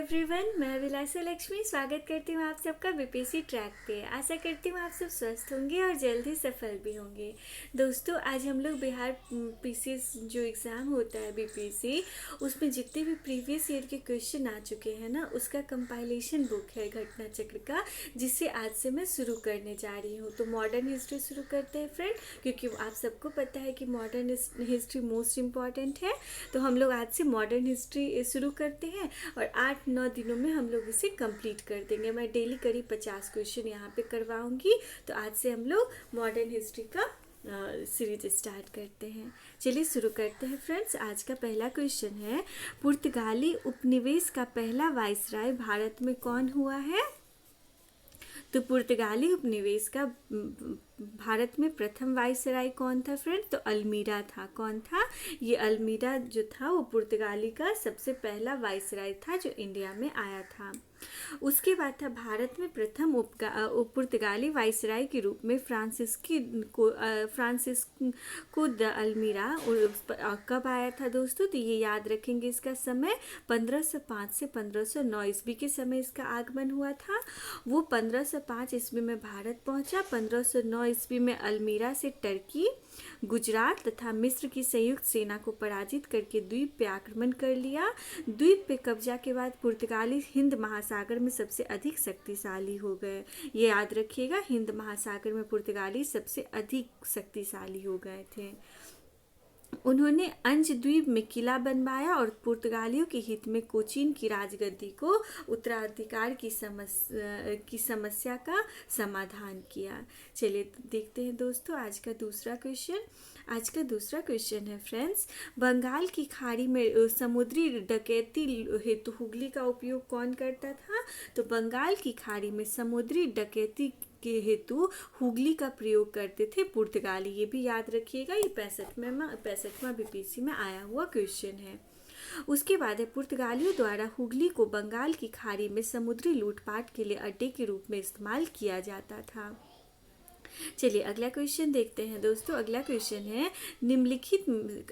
Everyone, मैं विलासा लक्ष्मी स्वागत करती हूँ आप सबका बीपीएससी ट्रैक पे। आशा करती हूँ आप सब स्वस्थ होंगे और जल्द ही सफल भी होंगे। दोस्तों, आज हम लोग बिहार पीसीएस जो एग्ज़ाम होता है बीपीएससी, उसमें जितने भी प्रीवियस ईयर के क्वेश्चन आ चुके हैं ना, उसका कंपाइलेशन बुक है घटना चक्र का, जिसे आज से मैं शुरू करने जा रही हूँ। तो मॉडर्न हिस्ट्री शुरू करते हैं फ्रेंड, क्योंकि आप सबको पता है कि मॉडर्न हिस्ट्री मोस्ट इम्पॉर्टेंट है। तो हम लोग आज से मॉडर्न हिस्ट्री शुरू करते हैं और 8-9 दिनों में हम लोग इसे कंप्लीट कर देंगे। मैं डेली करीब 50 क्वेश्चन यहाँ पे करवाऊंगी। तो आज से हम लोग मॉडर्न हिस्ट्री का सीरीज स्टार्ट करते हैं। चलिए शुरू करते हैं फ्रेंड्स। आज का पहला क्वेश्चन है, पुर्तगाली उपनिवेश का पहला वाइसराय भारत में कौन हुआ है? तो पुर्तगाली उपनिवेश का भारत में प्रथम वाइसराय कौन था फ्रेंड? तो अल्मीरा था। कौन था? ये अल्मीरा जो था वो पुर्तगाली का सबसे पहला वाइसराय था जो इंडिया में आया था। उसके बाद था भारत में प्रथम पुर्तगाली वाइसराय के रूप में फ्रांसिस्को द अल्मीरा कब आया था दोस्तों? तो ये याद रखेंगे, इसका समय 1505 से 1509 ईस्वी के समय इसका आगमन हुआ था। वो 1505 ईस्वी में भारत पहुंचा। 1509 ईस्वी में अल्मीरा से टर्की, गुजरात तथा मिस्र की संयुक्त सेना को पराजित करके द्वीप पे आक्रमण कर लिया। द्वीप पे कब्जा के बाद पुर्तगाली हिंद महासागर में सबसे अधिक शक्तिशाली हो गए। ये याद रखिएगा, हिंद महासागर में पुर्तगाली सबसे अधिक शक्तिशाली हो गए थे। उन्होंने अंज द्वीप में किला बनवाया और पुर्तगालियों के हित में कोचीन की राजगद्दी को उत्तराधिकार की समस्या का समाधान किया। चलिए देखते हैं दोस्तों आज का दूसरा क्वेश्चन। आज का दूसरा क्वेश्चन है फ्रेंड्स, बंगाल की खाड़ी में समुद्री डकैती हेतु हुगली का उपयोग कौन करता था? तो बंगाल की खाड़ी में समुद्री डकैती के हेतु हुगली का प्रयोग करते थे पुर्तगाली। ये भी याद रखिएगा, ये 65वां बीपीएससी में आया हुआ क्वेश्चन है। उसके बाद है, पुर्तगालियों द्वारा हुगली को बंगाल की खाड़ी में समुद्री लूटपाट के लिए अड्डे के रूप में इस्तेमाल किया जाता था। चलिए अगला क्वेश्चन देखते हैं दोस्तों। अगला क्वेश्चन है, निम्नलिखित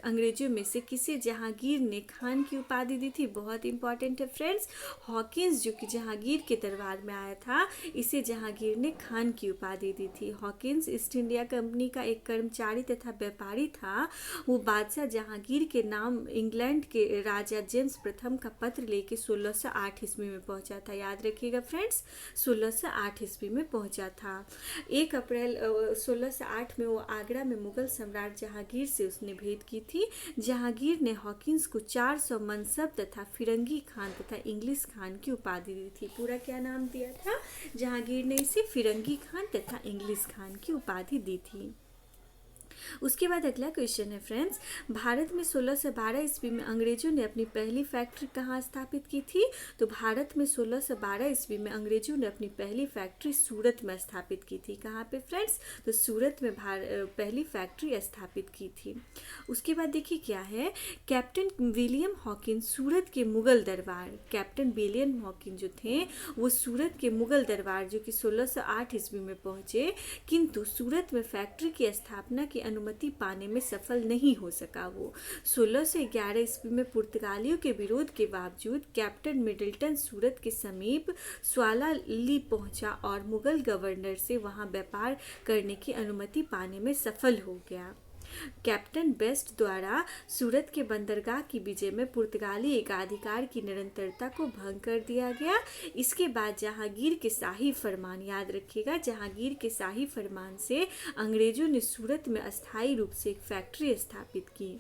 अंग्रेजों में से किसे जहांगीर ने खान की उपाधि दी थी? बहुत इंपॉर्टेंट है फ्रेंड्स। हॉकिंस जो कि जहांगीर के दरबार में आया था, इसे जहांगीर ने खान की उपाधि दी थी। हॉकिंस ईस्ट इंडिया कंपनी का एक कर्मचारी तथा व्यापारी था। वो बादशाह जहांगीर के नाम इंग्लैंड के राजा जेम्स प्रथम का पत्र लेके 1608 ईस्वी में पहुंचा था। याद रखिएगा फ्रेंड्स, 1608 ईस्वी में पहुंचा था। 1 अप्रैल 1608 में वो आगरा में मुगल सम्राट जहांगीर से उसने भेंट की थी। जहांगीर ने हॉकिंस को 400 मनसब तथा फिरंगी खान तथा इंग्लिश खान की उपाधि दी थी। पूरा क्या नाम दिया था? जहांगीर ने इसे फिरंगी खान तथा इंग्लिश खान की उपाधि दी थी। उसके बाद अगला क्वेश्चन है फ्रेंड्स, भारत में 1612 ईस्वी में अंग्रेजों ने अपनी पहली फैक्ट्री कहाँ स्थापित की थी? तो भारत में 1612 ईस्वी में अंग्रेजों ने अपनी पहली फैक्ट्री सूरत में स्थापित की थी। कहाँ पे फ्रेंड्स? तो सूरत में पहली फैक्ट्री स्थापित की थी। उसके बाद देखिए क्या है, कैप्टन विलियम हॉकिन सूरत के मुगल दरबार, कैप्टन विलियम हॉकिन जो थे वो सूरत के मुगल दरबार जो कि 1608 ईस्वी में पहुंचे, किंतु सूरत में फैक्ट्री की स्थापना की अनुमति पाने में सफल नहीं हो सका। वो 1611 ईस्वी में पुर्तगालियों के विरोध के बावजूद कैप्टन मिडल्टन सूरत के समीप स्वालाली पहुंचा और मुगल गवर्नर से वहां व्यापार करने की अनुमति पाने में सफल हो गया। कैप्टन बेस्ट द्वारा सूरत के बंदरगाह की विजय में पुर्तगाली एकाधिकार की निरंतरता को भंग कर दिया गया। इसके बाद जहांगीर के शाही फरमान, याद रखिएगा, जहांगीर के शाही फरमान से अंग्रेजों ने सूरत में अस्थायी रूप से एक फैक्ट्री स्थापित की।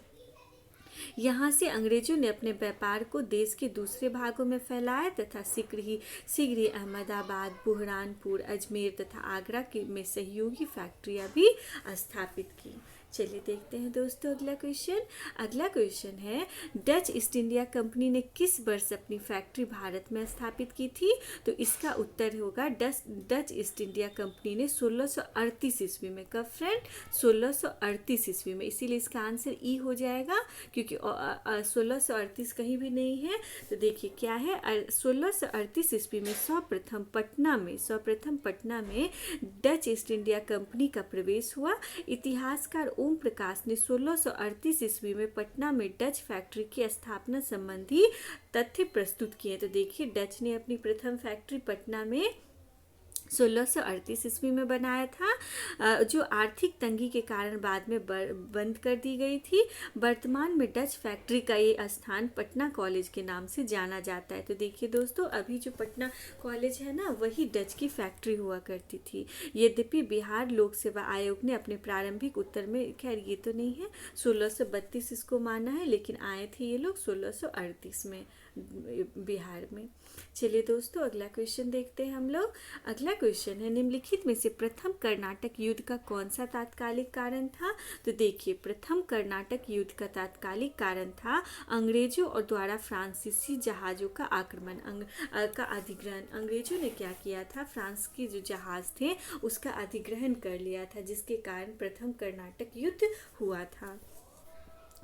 यहाँ से अंग्रेजों ने अपने व्यापार को देश के दूसरे भागों में फैलाया तथा शीघ्र ही अहमदाबाद, बुरहानपुर, अजमेर तथा आगरा में सहयोगी फैक्ट्रियाँ भी स्थापित की। चलिए देखते हैं दोस्तों अगला क्वेश्चन। अगला क्वेश्चन है, डच ईस्ट इंडिया कंपनी ने किस वर्ष अपनी फैक्ट्री भारत में स्थापित की थी? तो इसका उत्तर होगा डच ईस्ट इंडिया कंपनी ने 1638 ईस्वी में। कब फ्रेंड? 1638 ईस्वी में। इसीलिए इसका आंसर ई हो जाएगा, क्योंकि 1638 कहीं भी नहीं है। तो देखिए क्या है, 1638 ईस्वी में सर्वप्रथम पटना में डच ईस्ट इंडिया कंपनी का प्रवेश हुआ। इतिहासकार ओम प्रकाश ने 1638 ईस्वी में पटना में डच फैक्ट्री की स्थापना संबंधी तथ्य प्रस्तुत किए। तो देखिए, डच ने अपनी प्रथम फैक्ट्री पटना में 1638 ईस्वी में बनाया था, जो आर्थिक तंगी के कारण बाद में बंद कर दी गई थी। वर्तमान में डच फैक्ट्री का ये स्थान पटना कॉलेज के नाम से जाना जाता है। तो देखिए दोस्तों, अभी जो पटना कॉलेज है ना, वही डच की फैक्ट्री हुआ करती थी। यद्यपि बिहार लोक सेवा आयोग ने अपने प्रारंभिक उत्तर में, खैर ये तो नहीं है, 1632 इसको माना है, लेकिन आए थे ये लोग 1638 में बिहार में। चलिए दोस्तों, अगला क्वेश्चन देखते हैं हम लोग। अगला क्वेश्चन है, निम्नलिखित में से प्रथम कर्नाटक युद्ध का कौन सा तात्कालिक कारण था? तो देखिए, प्रथम कर्नाटक युद्ध का तात्कालिक कारण था अंग्रेजों और द्वारा फ्रांसीसी जहाज़ों का आक्रमण, का अधिग्रहण। अंग्रेजों ने क्या किया था, फ्रांस के जो जहाज़ थे उसका अधिग्रहण कर लिया था, जिसके कारण प्रथम कर्नाटक युद्ध हुआ था।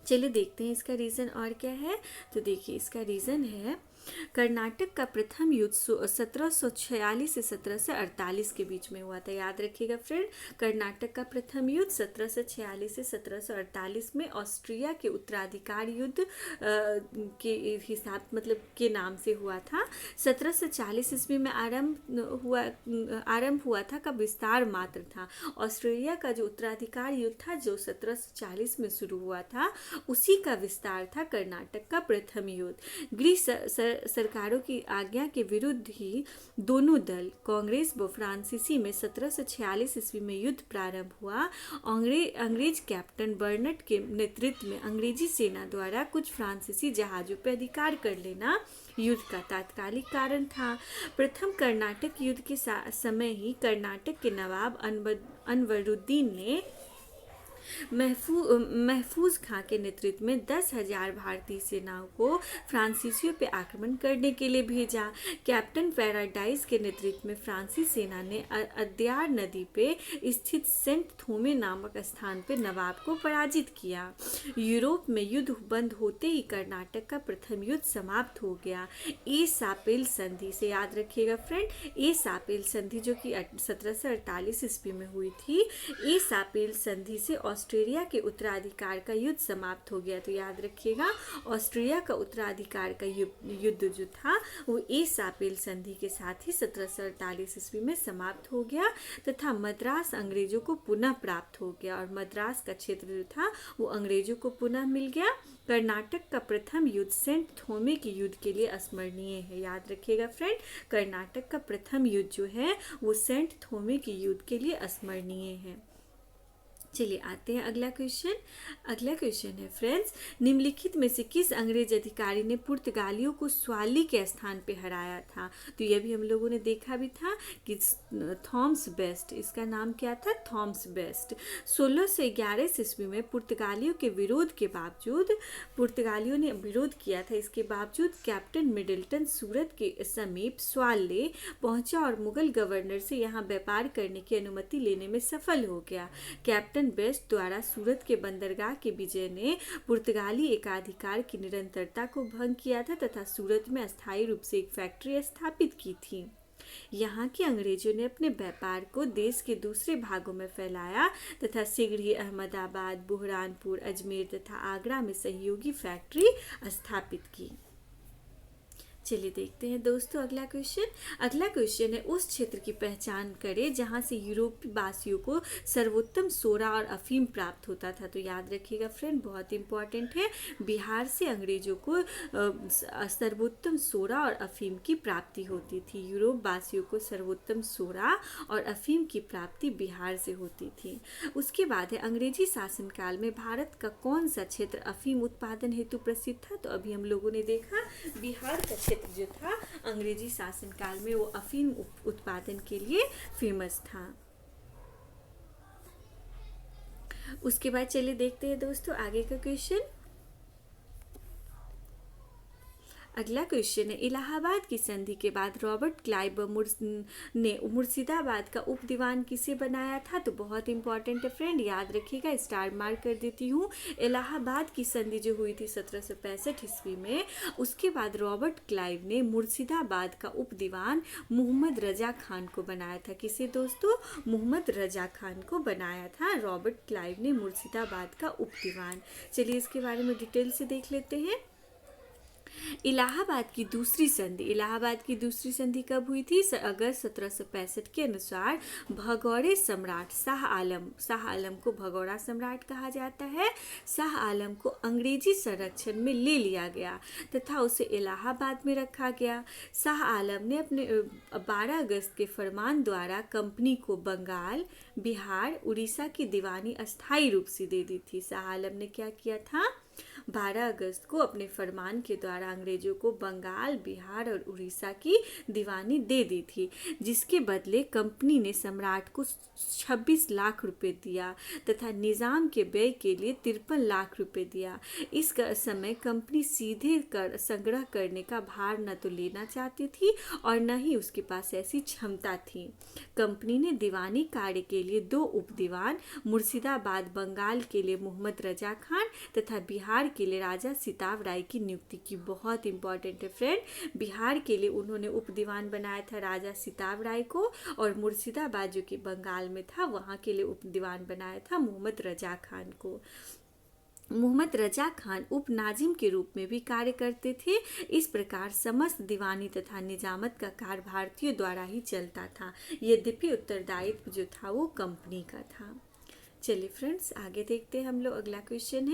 चलिए देखते हैं इसका रीज़न और क्या है। तो देखिए, इसका रीज़न है कर्नाटक का प्रथम युद्ध 1746 से 1748 के बीच में हुआ था। याद रखिएगा फ्रेंड, कर्नाटक का प्रथम युद्ध 1746 से 1748 में ऑस्ट्रिया के उत्तराधिकार युद्ध के हिसाब मतलब के नाम से हुआ था। 1740 ईस्वी में आरंभ हुआ था, का विस्तार मात्र था। ऑस्ट्रेलिया का जो उत्तराधिकार युद्ध था, जो 1740 में शुरू हुआ था, उसी का विस्तार था कर्नाटक का प्रथम युद्ध। ग्रीस सरकारों की आज्ञा के विरुद्ध ही दोनों दल, कांग्रेस व फ्रांसीसी में 1746 ईस्वी में युद्ध प्रारंभ हुआ। अंग्रेज कैप्टन बर्नट के नेतृत्व में अंग्रेजी सेना द्वारा कुछ फ्रांसीसी जहाज़ों पर अधिकार कर लेना युद्ध का तात्कालिक कारण था। प्रथम कर्नाटक युद्ध के समय ही कर्नाटक के नवाब अनवरुद्दीन ने महफूज खां के नेतृत्व में 10,000 भारतीय सेनाओं को फ्रांसीसियों पर आक्रमण करने के लिए भेजा। कैप्टन पैराडाइज के नेतृत्व में फ्रांसीसी सेना ने अद्यार नदी पे स्थित सेंट थोमे नामक स्थान पर नवाब को पराजित किया। यूरोप में युद्ध बंद होते ही कर्नाटक का प्रथम युद्ध समाप्त हो गया। ए सापेल संधि से, याद रखिएगा फ्रेंड, ए सापेल संधि जो कि 1748 ईस्वी में हुई थी। ए सापेल संधि से ऑस्ट्रेलिया के उत्तराधिकार का युद्ध समाप्त हो गया। तो याद रखिएगा, ऑस्ट्रेलिया का उत्तराधिकार का युद्ध जो था वो ए सापेल संधि के साथ ही 1748 ईस्वी में समाप्त हो गया, तथा मद्रास अंग्रेजों को पुनः प्राप्त हो गया, और मद्रास का क्षेत्र जो था वो अंग्रेजों को पुनः मिल गया। कर्नाटक का प्रथम युद्ध सेंट थोमे के युद्ध के लिए स्मरणीय है। याद रखिएगा फ्रेंड, कर्नाटक का प्रथम युद्ध जो है वो सेंट थोमे के युद्ध के लिए स्मरणीय है। चलिए आते हैं अगला क्वेश्चन। अगला क्वेश्चन है फ्रेंड्स, निम्नलिखित में से किस अंग्रेज अधिकारी ने पुर्तगालियों को स्वाली के स्थान पे हराया था? तो यह भी हम लोगों ने देखा भी था कि थॉमस बेस्ट, इसका नाम क्या था, थॉमस बेस्ट। 1611 ईस्वी में पुर्तगालियों के विरोध के बावजूद, पुर्तगालियों ने विरोध किया था, इसके बावजूद कैप्टन मिडल्टन सूरत के समीप स्वाले पहुंचा और मुगल गवर्नर से यहाँ व्यापार करने की अनुमति लेने में सफल हो गया। कैप्टन बेस्ट द्वारा सूरत के बंदरगाह के विजय ने पुर्तगाली एकाधिकार की निरंतरता को भंग किया था तथा सूरत में अस्थायी रूप से एक फैक्ट्री स्थापित की थी। यहाँ के अंग्रेजों ने अपने व्यापार को देश के दूसरे भागों में फैलाया तथा शीघ्र ही अहमदाबाद, बुरहानपुर, अजमेर तथा आगरा में सहयोगी फैक्ट्री स्थापित की। चलिए देखते हैं दोस्तों अगला क्वेश्चन। अगला क्वेश्चन है, उस क्षेत्र की पहचान करें जहां से यूरोपीय वासियों को सर्वोत्तम सोडा और अफीम प्राप्त होता था। तो याद रखिएगा फ्रेंड, बहुत इंपॉर्टेंट है, बिहार से अंग्रेजों को सर्वोत्तम सोडा और अफीम की प्राप्ति होती थी। यूरोप वासियों को सर्वोत्तम सोडा और अफीम की प्राप्ति बिहार से होती थी। उसके बाद है, अंग्रेजी शासनकाल में भारत का कौन सा क्षेत्र अफीम उत्पादन हेतु प्रसिद्ध था? तो अभी हम लोगों ने देखा बिहार का क्षेत्र जो था अंग्रेजी शासनकाल में वो अफीम उत्पादन के लिए फेमस था। उसके बाद चलिए देखते हैं दोस्तों आगे का क्वेश्चन। अगला क्वेश्चन है, इलाहाबाद की संधि के बाद रॉबर्ट क्लाइव ने मुर्शिदाबाद का उप दीवान किसे बनाया था? तो बहुत इंपॉर्टेंट है फ्रेंड, याद रखिएगा, स्टार मार्क कर देती हूँ। इलाहाबाद की संधि जो हुई थी 1765 ईस्वी में, उसके बाद रॉबर्ट क्लाइव ने मुर्शिदाबाद का उप दीवान मोहम्मद रजा खान को बनाया था। किसे दोस्तों? मोहम्मद रजा खान को बनाया था रॉबर्ट क्लाइव ने मुर्शिदाबाद का उप दीवान। चलिए इसके बारे में डिटेल से देख लेते हैं। इलाहाबाद की दूसरी संधि, इलाहाबाद की दूसरी संधि कब हुई थी? अगस्त 1765 के अनुसार भगौड़े सम्राट शाह आलम को भगौड़ा सम्राट कहा जाता है। शाह आलम को अंग्रेजी संरक्षण में ले लिया गया तथा उसे इलाहाबाद में रखा गया। शाह आलम ने अपने 12 अगस्त के फरमान द्वारा कंपनी को बंगाल, बिहार, उड़ीसा की दीवानी अस्थायी रूप से दे दी थी। शाह आलम ने क्या किया था? 12 अगस्त को अपने फरमान के द्वारा अंग्रेजों को बंगाल, बिहार और उड़ीसा की दीवानी दे दी थी, जिसके बदले कंपनी ने सम्राट को 26 लाख रुपए दिया तथा निज़ाम के व्यय के लिए 53 लाख रुपए दिया। इस समय कंपनी सीधे कर संग्रह करने का भार न तो लेना चाहती थी और न ही उसके पास ऐसी क्षमता थी। कंपनी ने दीवानी कार्य के लिए 2 उप दीवान, मुर्शिदाबाद बंगाल के लिए मोहम्मद रजा खान तथा बिहार के लिए राजा सिताव राय की नियुक्ति की। बहुत इंपॉर्टेंट है फ्रेंड, बिहार के लिए उन्होंने उप दीवान बनाया था राजा सिताव राय को, और मुर्शिदाबाद जो कि बंगाल में था वहाँ के लिए उप दीवान बनाया था मोहम्मद रजा खान को। मोहम्मद रजा खान उप नाजिम के रूप में भी कार्य करते थे। इस प्रकार समस्त दीवानी तथा निजामत का कार्य भारतीयों द्वारा ही चलता था, यद्यपि उत्तरदायित्व जो था वो कंपनी का था। चलिए फ्रेंड्स आगे देखते हैं हम लोग। अगला क्वेश्चन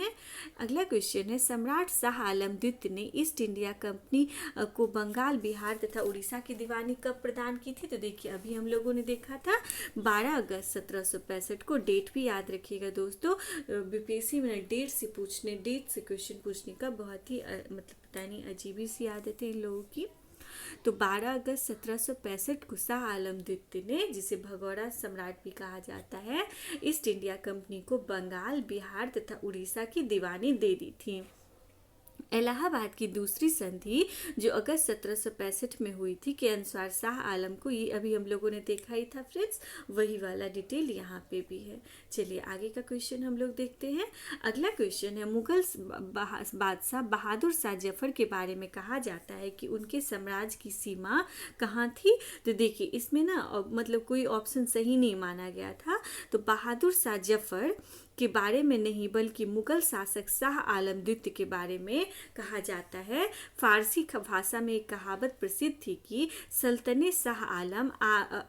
है, सम्राट शाह आलम द्वितीय ने ईस्ट इंडिया कंपनी को बंगाल, बिहार तथा उड़ीसा की दीवानी कब प्रदान की थी? तो देखिए अभी हम लोगों ने देखा था 12 अगस्त 1765 को। डेट भी याद रखिएगा दोस्तों, बीपीएससी में डेट से क्वेश्चन पूछने का बहुत ही मतलब पता नहीं अजीब सी आदत है इन लोगों की। तो 12 अगस्त 1765 को शाह आलम द्वितीय ने, जिसे भगौड़ा सम्राट भी कहा जाता है, ईस्ट इंडिया कंपनी को बंगाल, बिहार तथा उड़ीसा की दीवानी दे दी थी। इलाहाबाद की दूसरी संधि जो अगस्त 1765 में हुई थी के अनुसार शाह आलम को, ये अभी हम लोगों ने देखा ही था फ्रेंड्स, वही वाला डिटेल यहाँ पे भी है। चलिए आगे का क्वेश्चन हम लोग देखते हैं। अगला क्वेश्चन है, मुगल बादशाह बहादुर शाह जफर के बारे में कहा जाता है कि उनके साम्राज्य की सीमा कहाँ थी? तो देखिए इसमें ना मतलब कोई ऑप्शन सही नहीं माना गया था। तो बहादुर शाह जफर के बारे में नहीं बल्कि मुगल शासक शाह आलम द्वितीय के बारे में कहा जाता है। फारसी भाषा में एक कहावत प्रसिद्ध थी कि सल्तने शाह आलम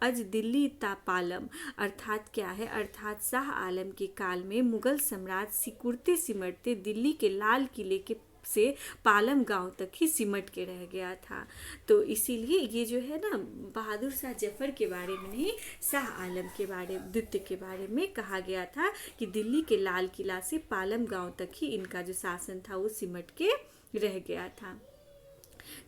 अज दिल्ली ता पालम, अर्थात क्या है? अर्थात शाह आलम के काल में मुगल साम्राज्य सिकुड़ते सिमटते दिल्ली के लाल किले के से पालम गांव तक ही सिमट के रह गया था। तो इसीलिए ये जो है ना बहादुर शाह जफर के बारे में नहीं, शाह आलम के बारे द्वितीय के बारे में कहा गया था कि दिल्ली के लाल किला से पालम गांव तक ही इनका जो शासन था वो सिमट के रह गया था।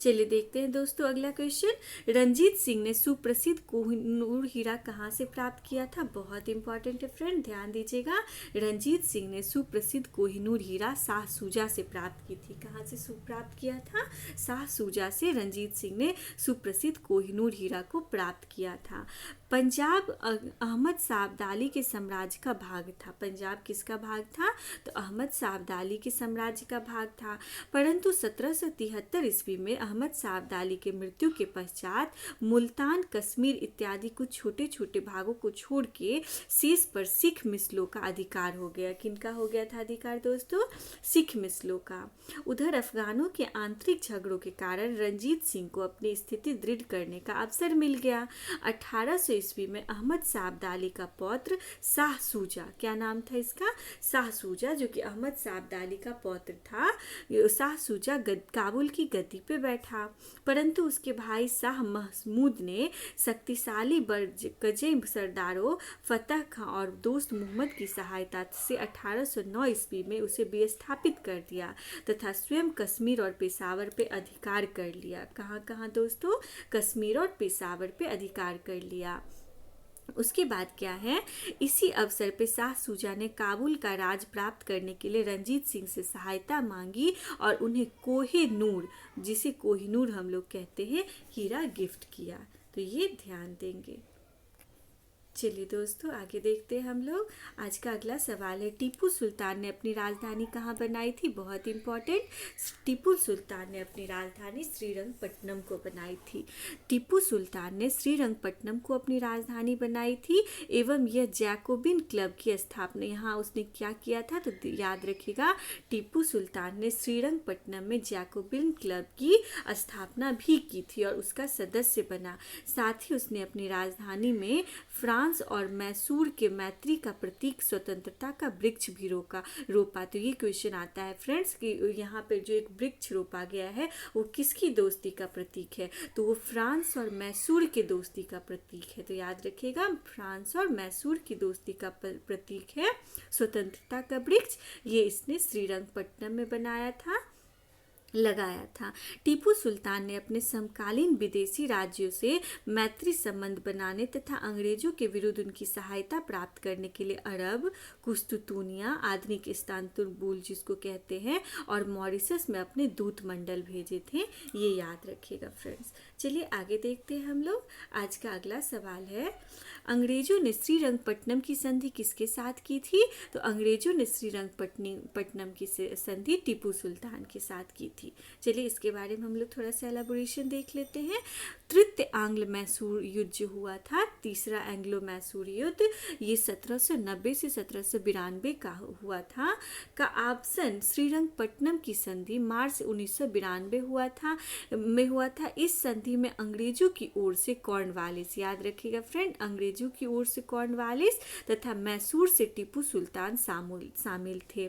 चलिए देखते हैं दोस्तों अगला क्वेश्चन, रंजीत सिंह ने सुप्रसिद्ध कोहिनूर हीरा कहाँ से प्राप्त किया था? बहुत इंपॉर्टेंट है फ्रेंड, ध्यान दीजिएगा। रंजीत सिंह ने सुप्रसिद्ध कोहिनूर हीरा शाह सूजा से प्राप्त की थी। कहाँ से प्राप्त किया था? शाह सूजा से रंजीत सिंह ने सुप्रसिद्ध कोहिनूर हीरा को प्राप्त किया था। पंजाब अहमद शाह अब्दाली के साम्राज्य का भाग था। पंजाब किसका भाग था? तो अहमद शाह अब्दाली के साम्राज्य का भाग था। परंतु 1773 ईस्वी में अहमद शाह अब्दाली के मृत्यु के पश्चात मुल्तान, कश्मीर इत्यादि कुछ छोटे छोटे भागों को छोड़ के शेष पर सिख मिसलों का अधिकार हो गया। किनका हो गया था अधिकार दोस्तों? सिख मिसलों का। उधर अफगानों के आंतरिक झगड़ों के कारण रंजीत सिंह को अपनी स्थिति दृढ़ करने का अवसर मिल गया। 1800 ईस्वी में अहमद शाह अब्दाली का पौत्र शाह सूजा, क्या नाम था इसका? शाह सूजा, जो कि अहमद शाह अब्दाली का पौत्र था। शाह सूजा काबुल की गद्दी पे बैठा, परंतु उसके भाई शाह महमूद ने शक्तिशाली बरगजे सरदारों फतेह खां और दोस्त मोहम्मद की सहायता से 1809 ईस्वी में उसे विस्थापित कर दिया तथा स्वयं कश्मीर और पेशावर पे अधिकार कर लिया। कहाँ दोस्तों? कश्मीर और पेशावर पे अधिकार कर लिया। उसके बाद क्या है, इसी अवसर पे शाह सूजा ने काबुल का राज प्राप्त करने के लिए रंजीत सिंह से सहायता मांगी और उन्हें कोहे-नूर, जिसे कोहिनूर हम लोग कहते हैं, हीरा गिफ्ट किया। तो ये ध्यान देंगे। चलिए दोस्तों, आगे देखते हैं हम लोग। आज का अगला सवाल है, टीपू सुल्तान ने अपनी राजधानी कहाँ बनाई थी? बहुत इंपॉर्टेंट। टीपू सुल्तान ने अपनी राजधानी श्रीरंगपट्टनम को बनाई थी। टीपू सुल्तान ने श्रीरंगपट्टनम को अपनी राजधानी बनाई थी एवं यह जैकोबिन क्लब की स्थापना, यहाँ उसने क्या किया था? तो याद रखिएगा, टीपू सुल्तान ने श्रीरंगपट्टनम में जैकोबिन क्लब की स्थापना भी की थी और उसका सदस्य बना। साथ ही उसने अपनी राजधानी में फ्रांस और मैसूर के मैत्री का प्रतीक स्वतंत्रता का वृक्ष भी रोपा। तो ये क्वेश्चन आता है फ्रेंड्स कि यहाँ पे जो एक वृक्ष रोपा गया है वो किसकी दोस्ती का प्रतीक है? तो वो फ्रांस और मैसूर के दोस्ती का प्रतीक है। तो याद रखिएगा, फ्रांस और मैसूर की दोस्ती का प्रतीक है स्वतंत्रता का वृक्ष। ये इसने श्रीरंगपट्टनम में लगाया था। टीपू सुल्तान ने अपने समकालीन विदेशी राज्यों से मैत्री संबंध बनाने तथा अंग्रेजों के विरुद्ध उनकी सहायता प्राप्त करने के लिए अरब, कुस्तुतुनिया, आधुनिक इस्तांबुल जिसको कहते हैं, और मॉरिशस में अपने दूत मंडल भेजे थे। ये याद रखिएगा फ्रेंड्स। चलिए आगे देखते हैं हम लोग। आज का अगला सवाल है, अंग्रेजों ने श्रीरंगपट्टनम की संधि किसके साथ की थी? तो अंग्रेजों ने श्रीरंगपट्टनम की संधि टीपू सुल्तान के साथ की थी। चलिए इसके बारे में हम लोग थोड़ा सा एलाबोरेशन देख लेते हैं। तृतीय आंग्ल मैसूर युद्ध जो हुआ था, तीसरा एंग्लो मैसूर युद्ध, ये 1790 से 1792 का हुआ था। का ऑप्शन श्रीरंगपट्टनम की संधि मार्च 1992 हुआ था। इस संधि में अंग्रेजों की ओर से कॉर्नवालिस, याद रखिएगा फ्रेंड, अंग्रेजों की ओर से कॉर्नवालिस तथा मैसूर से टीपू सुल्तान शामिल थे।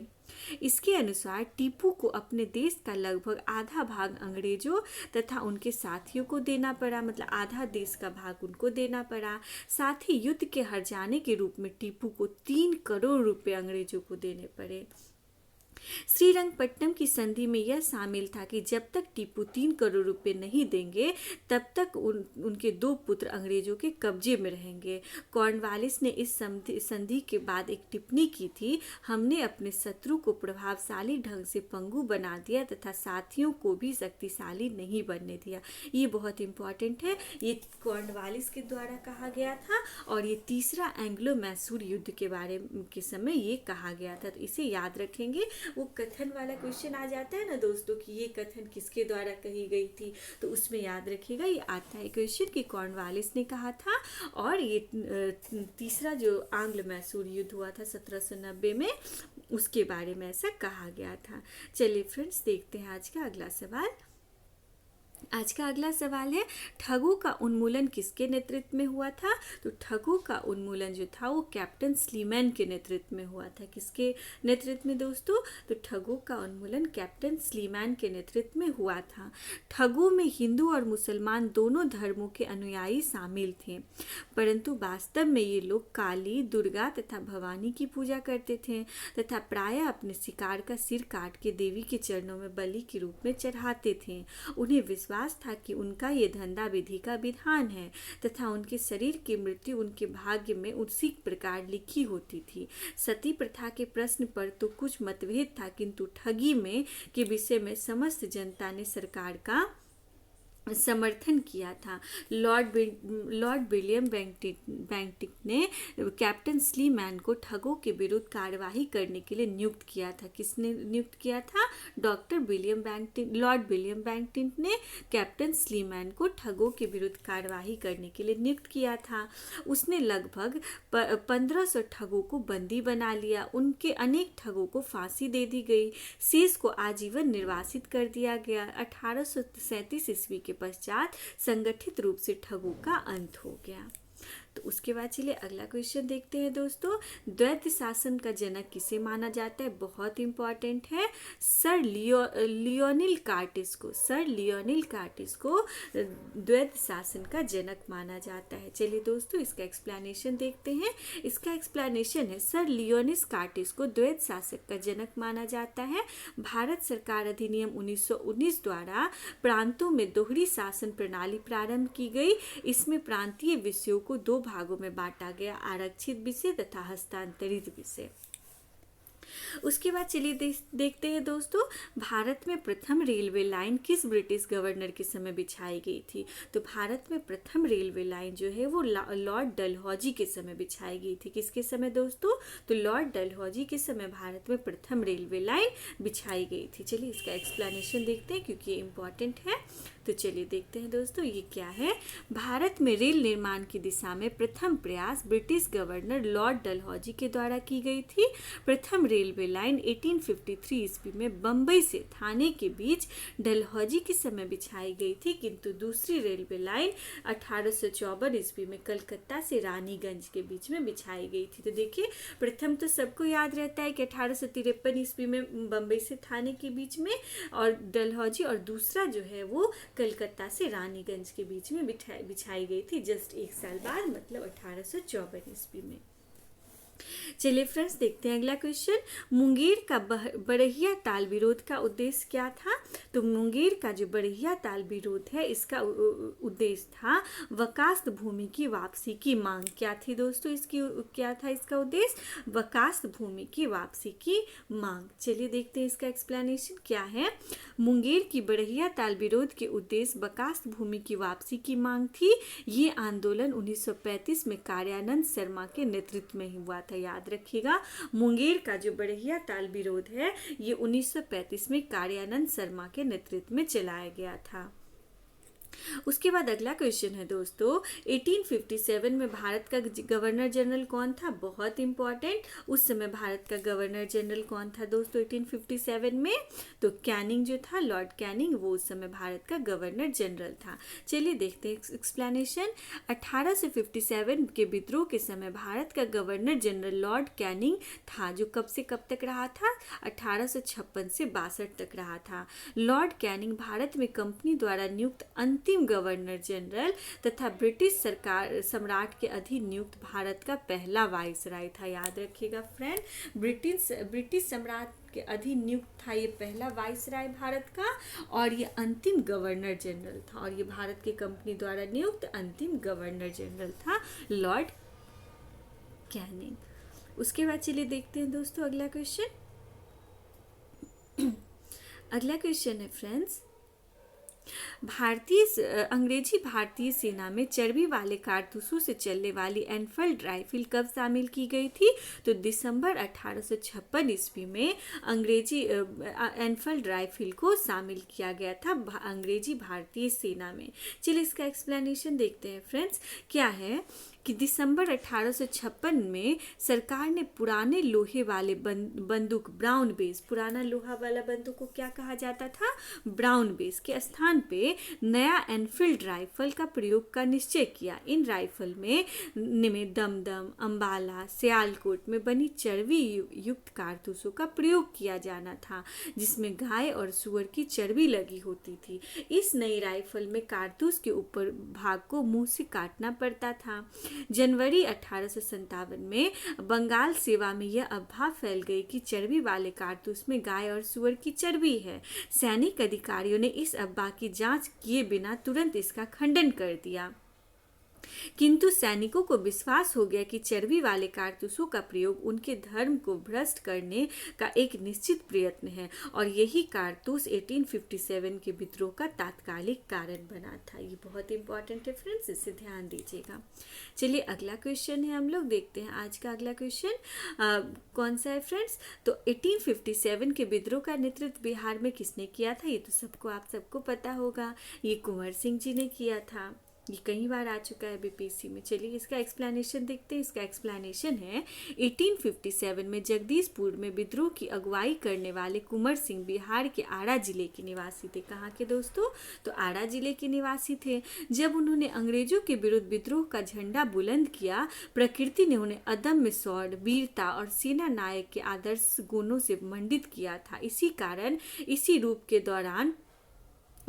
इसके अनुसार टीपू को अपने देश का लगभग आधा भाग अंग्रेजों तथा उनके साथियों को देना पड़ा, मतलब आधा देश का भाग उनको देना पड़ा। साथ ही युद्ध के हर जाने के रूप में टीपू को 3 करोड़ रुपए अंग्रेजों को देने पड़े। श्रीरंगपट्टनम की संधि में यह शामिल था कि जब तक टीपू 3 करोड़ रुपए नहीं देंगे तब तक उनके 2 पुत्र अंग्रेजों के कब्जे में रहेंगे। कॉर्नवालिस ने इस संधि के बाद एक टिप्पणी की थी, हमने अपने शत्रु को प्रभावशाली ढंग से पंगु बना दिया तथा साथियों को भी शक्तिशाली नहीं बनने दिया। ये बहुत इंपॉर्टेंट है, ये कॉर्नवालिस के द्वारा कहा गया था और ये तीसरा एंग्लो मैसूर युद्ध के बारे के समय ये कहा गया था। तो इसे याद रखेंगे। वो कथन वाला क्वेश्चन आ जाता है ना दोस्तों कि ये कथन किसके द्वारा कही गई थी, तो उसमें याद रखिएगा ये आता है क्वेश्चन कि कॉर्नवालिस ने कहा था। और ये तीसरा जो आंग्ल मैसूर युद्ध हुआ था 1790 में, उसके बारे में ऐसा कहा गया था। चलिए फ्रेंड्स, देखते हैं आज का अगला सवाल। आज का अगला सवाल है, ठगों का उन्मूलन किसके नेतृत्व में हुआ था? तो ठगों का उन्मूलन जो था वो कैप्टन स्लीमैन के नेतृत्व में हुआ था। किसके नेतृत्व में दोस्तों? तो ठगों का उन्मूलन कैप्टन स्लीमैन के नेतृत्व में हुआ था। ठगों में हिंदू और मुसलमान दोनों धर्मों के अनुयायी शामिल थे, परंतु वास्तव में ये लोग काली, दुर्गा तथा भवानी की पूजा करते थे तथा प्रायः अपने शिकार का सिर काट के देवी के चरणों में बलि के रूप में चढ़ाते थे। उन्हें विश्वास था कि उनका ये धंधा विधि का विधान है तथा उनके शरीर की मृत्यु उनके भाग्य में उसी प्रकार लिखी होती थी। सती प्रथा के प्रश्न पर तो कुछ मतभेद था, किंतु ठगी में के विषय में समस्त जनता ने सरकार का समर्थन किया था। लॉर्ड विलियम बेंटिक ने कैप्टन स्लीमैन को ठगों के विरुद्ध कार्यवाही करने के लिए नियुक्त किया था। किसने नियुक्त किया था? लॉर्ड विलियम बेंटिक ने कैप्टन स्लीमैन को ठगों के विरुद्ध कार्यवाही करने के लिए नियुक्त किया था। उसने लगभग 1500 ठगों को बंदी बना लिया। उनके अनेक ठगों को फांसी दे दी गई, शेष को आजीवन निर्वासित कर दिया गया। 1837 ईस्वी के पश्चात संगठित रूप से ठगों का अंत हो गया। तो उसके बाद चलिए अगला क्वेश्चन देखते हैं दोस्तों। द्वैत शासन का जनक किसे माना जाता है? बहुत इंपॉर्टेंट है, सर लियोनिल कार्टिस को द्वैत शासन का जनक माना जाता है। चलिए दोस्तों इसका एक्सप्लेनेशन देखते हैं। इसका एक्सप्लेनेशन है, सर लियोनिस कार्टिस को द्वैत शासक का जनक माना जाता है। भारत सरकार अधिनियम 1919 द्वारा प्रांतों में दोहरी शासन प्रणाली प्रारंभ की गई। इसमें प्रांतीय विषयों को 2 भागों में बांटा गया, आरक्षित विषय तथा हस्तांतरित विषय। उसके बाद चलिए देखते हैं दोस्तों, भारत में प्रथम रेलवे लाइन किस ब्रिटिश गवर्नर के समय बिछाई गई थी। तो भारत में प्रथम रेलवे लाइन जो है वो लॉर्ड डलहौजी के समय बिछाई गई थी। किसके समय दोस्तों? तो लॉर्ड डलहौजी के समय भारत में प्रथम रेलवे लाइन बिछाई गई थी। चलिए इसका एक्सप्लेनेशन देखते हैं क्योंकि ये इम्पॉर्टेंट है। तो चलिए देखते हैं दोस्तों ये क्या है। भारत में रेल निर्माण की दिशा में प्रथम प्रयास ब्रिटिश गवर्नर लॉर्ड डलहौजी के द्वारा की गई थी। प्रथम रेलवे लाइन 1853 ईस्वी में बम्बई से थाने के बीच डलहौजी के समय बिछाई गई थी, किंतु दूसरी रेलवे लाइन 1854 ईस्वी में कलकत्ता से रानीगंज के बीच में बिछाई गई थी। तो देखिए, प्रथम तो सबको याद रहता है कि 1853 ईस्वी में बम्बई से थाने के बीच में और डलहौजी, और दूसरा जो है वो कलकत्ता से रानीगंज के बीच में बिछाई गई थी जस्ट एक साल बाद, मतलब 1854 ईस्वी में। चलिए फ्रेंड्स देखते हैं अगला क्वेश्चन। मुंगेर का बड़हिया ताल विरोध का उद्देश्य क्या था। तो मुंगेर का जो बड़हिया ताल विरोध है इसका उद्देश्य था वकास्त भूमि की वापसी की मांग। क्या थी दोस्तों इसकी, क्या था इसका उद्देश्य? वकास्त भूमि की वापसी की मांग। चलिए देखते हैं इसका एक्सप्लेनेशन क्या है। मुंगेर की बड़हिया ताल विरोध के उद्देश्य वकास्त भूमि की वापसी की मांग थी। ये आंदोलन 1935 में कार्यानंद शर्मा के नेतृत्व में हुआ था। याद रखिएगा, मुंगेर का जो बड़हिया ताल विरोध है ये 1935 में कार्यानंद शर्मा के नेतृत्व में चलाया गया था। उसके बाद अगला क्वेश्चन है दोस्तों, 1857 में भारत का गवर्नर जनरल कौन था? बहुत इंपॉर्टेंट। उस समय भारत का गवर्नर जनरल कौन था दोस्तों 1857 में? तो कैनिंग जो था, लॉर्ड कैनिंग, वो उस समय भारत का गवर्नर जनरल था। चलिए देखते हैं एक्सप्लेनेशन। 1857 के विद्रोह के समय भारत का गवर्नर जनरल लॉर्ड कैनिंग था, जो कब से कब तक रहा था? 1856 से 62 तक रहा था। लॉर्ड कैनिंग भारत में कंपनी द्वारा नियुक्त अंतिम गवर्नर जनरल तथा ब्रिटिश सरकार सम्राट के अधीन नियुक्त भारत का पहला वाइसराय था। याद रखिएगा फ्रेंड, ब्रिटिश सम्राट के अधीन नियुक्त था ये पहला वाइसराय भारत का, और ये अंतिम गवर्नर जनरल था, और ये भारत की कंपनी द्वारा नियुक्त अंतिम गवर्नर जनरल था लॉर्ड कैनिंग। उसके बाद चलिए देखते हैं दोस्तों अगला क्वेश्चन। अगला क्वेश्चन है फ्रेंड्स, अंग्रेजी भारतीय सेना में चर्बी वाले कारतूसों से चलने वाली एनफील्ड राइफल कब शामिल की गई थी। तो दिसंबर 1856 ईस्वी में अंग्रेजी एनफील्ड राइफल को शामिल किया गया था अंग्रेजी भारतीय सेना में। चलिए इसका एक्सप्लेनेशन देखते हैं फ्रेंड्स। क्या है कि दिसंबर 1856 में सरकार ने पुराने लोहे वाले बंदूक ब्राउन बेस, पुराना लोहा वाला बंदूक को क्या कहा जाता था? ब्राउन बेस के स्थान पे नया एनफील्ड राइफल का प्रयोग का निश्चय किया। इन राइफल में दमदम, अंबाला, सियालकोट में बनी चर्बी युक्त कारतूसों का प्रयोग किया जाना था, जिसमें गाय और सुअर की चर्बी लगी होती थी। इस नई राइफल में कारतूस के ऊपर भाग को मुंह से काटना पड़ता था। जनवरी 1857 में बंगाल सेवा में यह अफवाह फैल गई कि चर्बी वाले कारतूस में गाय और सुअर की चर्बी है। सैनिक अधिकारियों ने इस अफवाह की जांच किए बिना तुरंत इसका खंडन कर दिया, किंतु सैनिकों को विश्वास हो गया कि चर्बी वाले कारतूसों का प्रयोग उनके धर्म को भ्रष्ट करने का एक निश्चित प्रयत्न है, और यही कारतूस 1857 के विद्रोह का तात्कालिक कारण बना था। ये बहुत इंपॉर्टेंट है फ्रेंड्स, इसे ध्यान दीजिएगा। चलिए अगला क्वेश्चन है, हम लोग देखते हैं आज का अगला क्वेश्चन कौन सा है फ्रेंड्स। तो 1857 के विद्रोह का नेतृत्व बिहार में किसने किया था? ये तो आप सबको पता होगा, ये कुंवर सिंह जी ने किया था। ये कई बार आ चुका है बीपीएससी में। चलिए इसका एक्सप्लेनेशन देखते हैं। इसका एक्सप्लेनेशन है 1857 में जगदीशपुर में विद्रोह की अगुवाई करने वाले कुंवर सिंह बिहार के आरा जिले के निवासी थे। कहाँ के दोस्तों? तो आरा जिले के निवासी थे। जब उन्होंने अंग्रेजों के विरुद्ध विद्रोह का झंडा बुलंद किया, प्रकृति ने उन्हें अदम्य शौर्य, वीरता और सेना नायक के आदर्श गुणों से मंडित किया था। इसी कारण इसी रूप के दौरान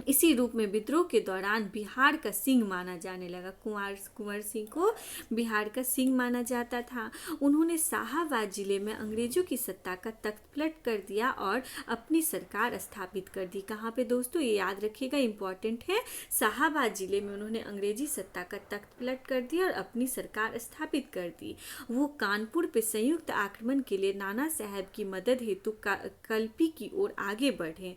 इसी रूप में विद्रोह के दौरान बिहार का सिंह माना जाने लगा। कुंवर सिंह को बिहार का सिंह माना जाता था। उन्होंने शाहाबाद जिले में अंग्रेजों की सत्ता का तख्त पलट कर दिया और अपनी सरकार स्थापित कर दी। कहाँ पे दोस्तों, ये याद रखिएगा, इम्पॉर्टेंट है। शाहाबाद जिले में उन्होंने अंग्रेजी सत्ता का तख्त पलट कर दिया और अपनी सरकार स्थापित कर दी। वो कानपुर पे संयुक्त आक्रमण के लिए नाना साहब की मदद हेतु कल्पी की ओर आगे बढ़े।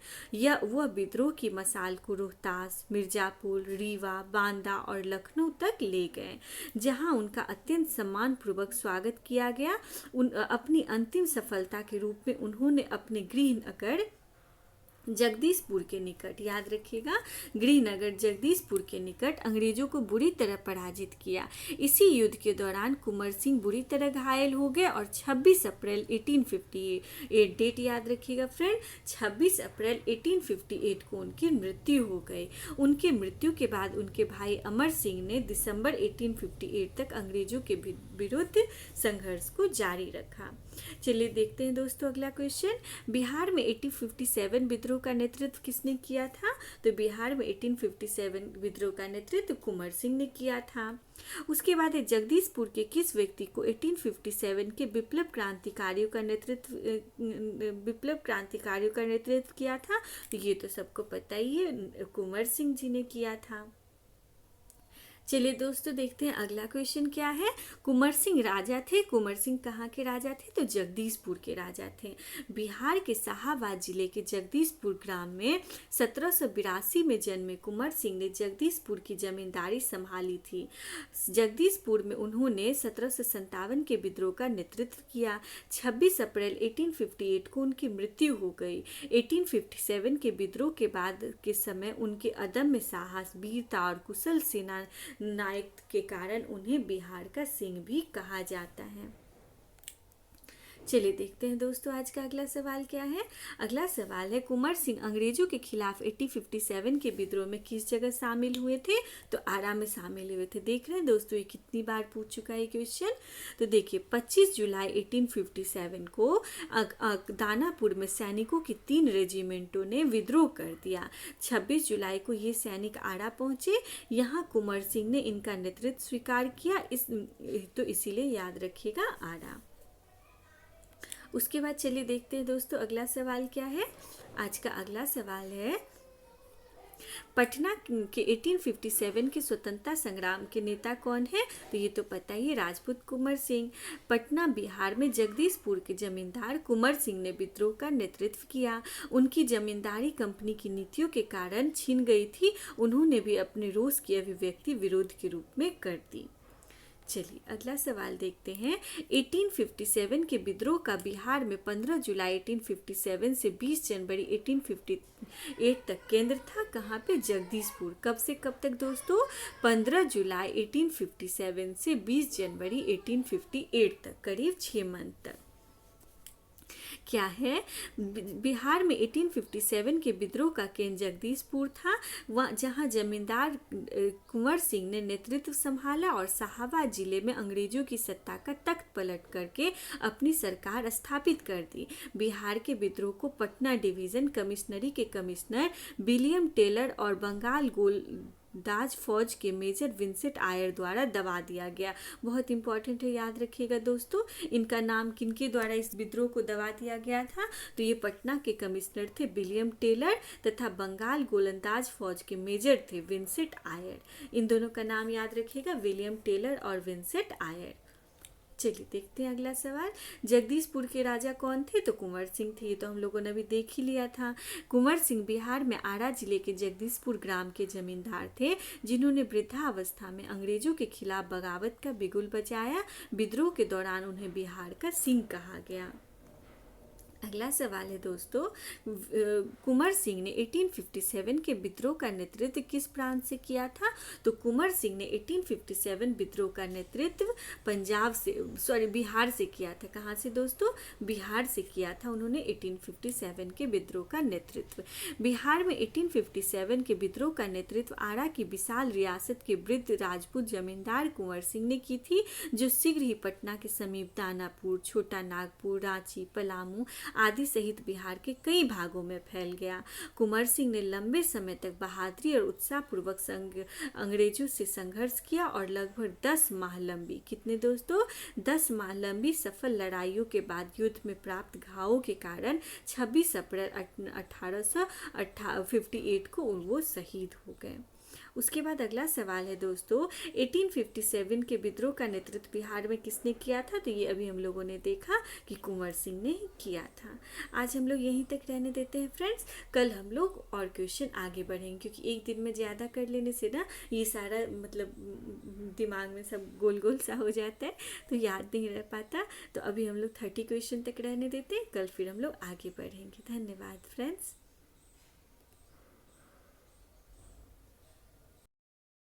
वह विद्रोह की मसाल को रोहतास, मिर्जापुर, रीवा, बांदा और लखनऊ तक ले गए, जहां उनका अत्यंत सम्मानपूर्वक स्वागत किया गया। अपनी अंतिम सफलता के रूप में उन्होंने अपने गृहनगर जगदीशपुर के निकट, याद रखिएगा, गृहनगर जगदीशपुर के निकट अंग्रेजों को बुरी तरह पराजित किया। इसी युद्ध के दौरान कुंवर सिंह बुरी तरह घायल हो गए और 26 अप्रैल 1858, डेट याद रखिएगा फ्रेंड, 26 अप्रैल 1858 को उनकी मृत्यु हो गई। उनके मृत्यु के बाद उनके भाई अमर सिंह ने दिसंबर 1858 तक अंग्रेजों के विरुद्ध संघर्ष को जारी रखा। चलिए देखते हैं दोस्तों अगला क्वेश्चन। बिहार में 1857 विद्रोह का नेतृत्व किसने किया था? तो बिहार में 1857 विद्रोह का नेतृत्व कुंवर सिंह ने किया था। उसके बाद जगदीशपुर के किस व्यक्ति को 1857 के विप्लव क्रांतिकारियों का नेतृत्व किया था? तो ये तो सबको पता ही है, कुंवर सिंह जी ने किया था। चलिए दोस्तों देखते हैं अगला क्वेश्चन क्या है। कुंवर सिंह राजा थे। कुंवर सिंह कहाँ के राजा थे? तो जगदीशपुर के राजा थे। बिहार के शाहाबाद जिले के जगदीशपुर ग्राम में 1782 में जन्मे कुंवर सिंह ने जगदीशपुर की जमींदारी संभाली थी। जगदीशपुर में उन्होंने 1757 के विद्रोह का नेतृत्व किया। 26 अप्रैल 1858 को उनकी मृत्यु हो गई। 1857 के विद्रोह के बाद के समय उनके अदम्य साहस, वीरता और कुशल सेना नायक के कारण उन्हें बिहार का सिंह भी कहा जाता है। चलिए देखते हैं दोस्तों आज का अगला सवाल क्या है। अगला सवाल है, कुंवर सिंह अंग्रेजों के खिलाफ 1857 के विद्रोह में किस जगह शामिल हुए थे? तो आरा में शामिल हुए थे। देख रहे हैं दोस्तों, ये कितनी बार पूछ चुका है क्वेश्चन। तो देखिए 25 जुलाई 1857 को दानापुर में सैनिकों की 3 रेजिमेंटों ने विद्रोह कर दिया। 26 जुलाई को ये सैनिक आरा पहुंचे। यहाँ कुंवर सिंह ने इनका नेतृत्व स्वीकार किया, तो इसीलिए याद रखिएगा आरा। उसके बाद चलिए देखते हैं दोस्तों अगला सवाल क्या है। आज का अगला सवाल है, पटना के 1857 के स्वतंत्रता संग्राम के नेता कौन है? तो ये तो पता ही है, राजपूत कुंवर सिंह। पटना बिहार में जगदीशपुर के जमींदार कुंवर सिंह ने विद्रोह का नेतृत्व किया। उनकी जमींदारी कंपनी की नीतियों के कारण छिन गई थी। उन्होंने भी अपने रोष की अभिव्यक्ति विरोध के रूप में कर दी। चलिए अगला सवाल देखते हैं। 1857 के विद्रोह का बिहार में 15 जुलाई 1857 से 20 जनवरी 1858 तक केंद्र था। कहाँ पे? जगदीशपुर। कब से कब तक दोस्तों? 15 जुलाई 1857 से 20 जनवरी 1858 तक, करीब 6 मंथ तक। क्या है? बिहार में 1857 के विद्रोह का केंद्र जगदीशपुर था, जहां जमींदार कुंवर सिंह ने नेतृत्व संभाला और शाहाबाद जिले में अंग्रेजों की सत्ता का तख्त पलट करके अपनी सरकार स्थापित कर दी। बिहार के विद्रोह को पटना डिवीजन कमिश्नरी के कमिश्नर विलियम टेलर और बंगाल गोलंदाज फौज के मेजर विंसेंट आयर द्वारा दबा दिया गया। बहुत इंपॉर्टेंट है, याद रखिएगा दोस्तों। इनका नाम किनके द्वारा इस विद्रोह को दबा दिया गया था? तो ये पटना के कमिश्नर थे विलियम टेलर तथा बंगाल गोलंदाज फौज के मेजर थे विंसेंट आयर। इन दोनों का नाम याद रखिएगा, विलियम टेलर और विंसेंट आयर। चलिए देखते हैं अगला सवाल। जगदीशपुर के राजा कौन थे? तो कुंवर सिंह थे। ये तो हम लोगों ने अभी देख ही लिया था। कुंवर सिंह बिहार में आरा जिले के जगदीशपुर ग्राम के जमींदार थे, जिन्होंने वृद्धावस्था में अंग्रेजों के खिलाफ बगावत का बिगुल बजाया। विद्रोह के दौरान उन्हें बिहार का सिंह कहा गया। अगला सवाल है दोस्तों, कुंवर सिंह ने 1857 के विद्रोह का नेतृत्व किस प्रांत से किया था? तो कुंवर सिंह ने 1857 विद्रोह का नेतृत्व बिहार से किया था। कहाँ से दोस्तों? बिहार से किया था उन्होंने 1857 के विद्रोह का नेतृत्व। बिहार में 1857 के विद्रोह का नेतृत्व आरा की विशाल रियासत के वृद्ध राजपूत जमींदार कुंवर सिंह ने की थी, जो शीघ्र ही पटना के समीप दानापुर, छोटा नागपुर, रांची, पलामू आदि सहित बिहार के कई भागों में फैल गया। कुंवर सिंह ने लंबे समय तक बहादुरी और उत्साहपूर्वक अंग्रेजों से संघर्ष किया और लगभग 10 माह लंबी, कितने दोस्तों, 10 माह लंबी सफल लड़ाइयों के बाद युद्ध में प्राप्त घावों के कारण 26 अप्रैल 1858 को वो शहीद हो गए। उसके बाद अगला सवाल है दोस्तों, 1857 के विद्रोह का नेतृत्व बिहार में किसने किया था? तो ये अभी हम लोगों ने देखा कि कुंवर सिंह ने किया था। आज हम लोग यहीं तक रहने देते हैं फ्रेंड्स, कल हम लोग और क्वेश्चन आगे बढ़ेंगे, क्योंकि एक दिन में ज़्यादा कर लेने से ना ये सारा मतलब दिमाग में सब गोल गोल सा हो जाता है, तो याद नहीं रह पाता। तो अभी हम लोग 30 क्वेश्चन तक रहने देते हैं, कल फिर हम लोग आगे बढ़ेंगे। धन्यवाद फ्रेंड्स।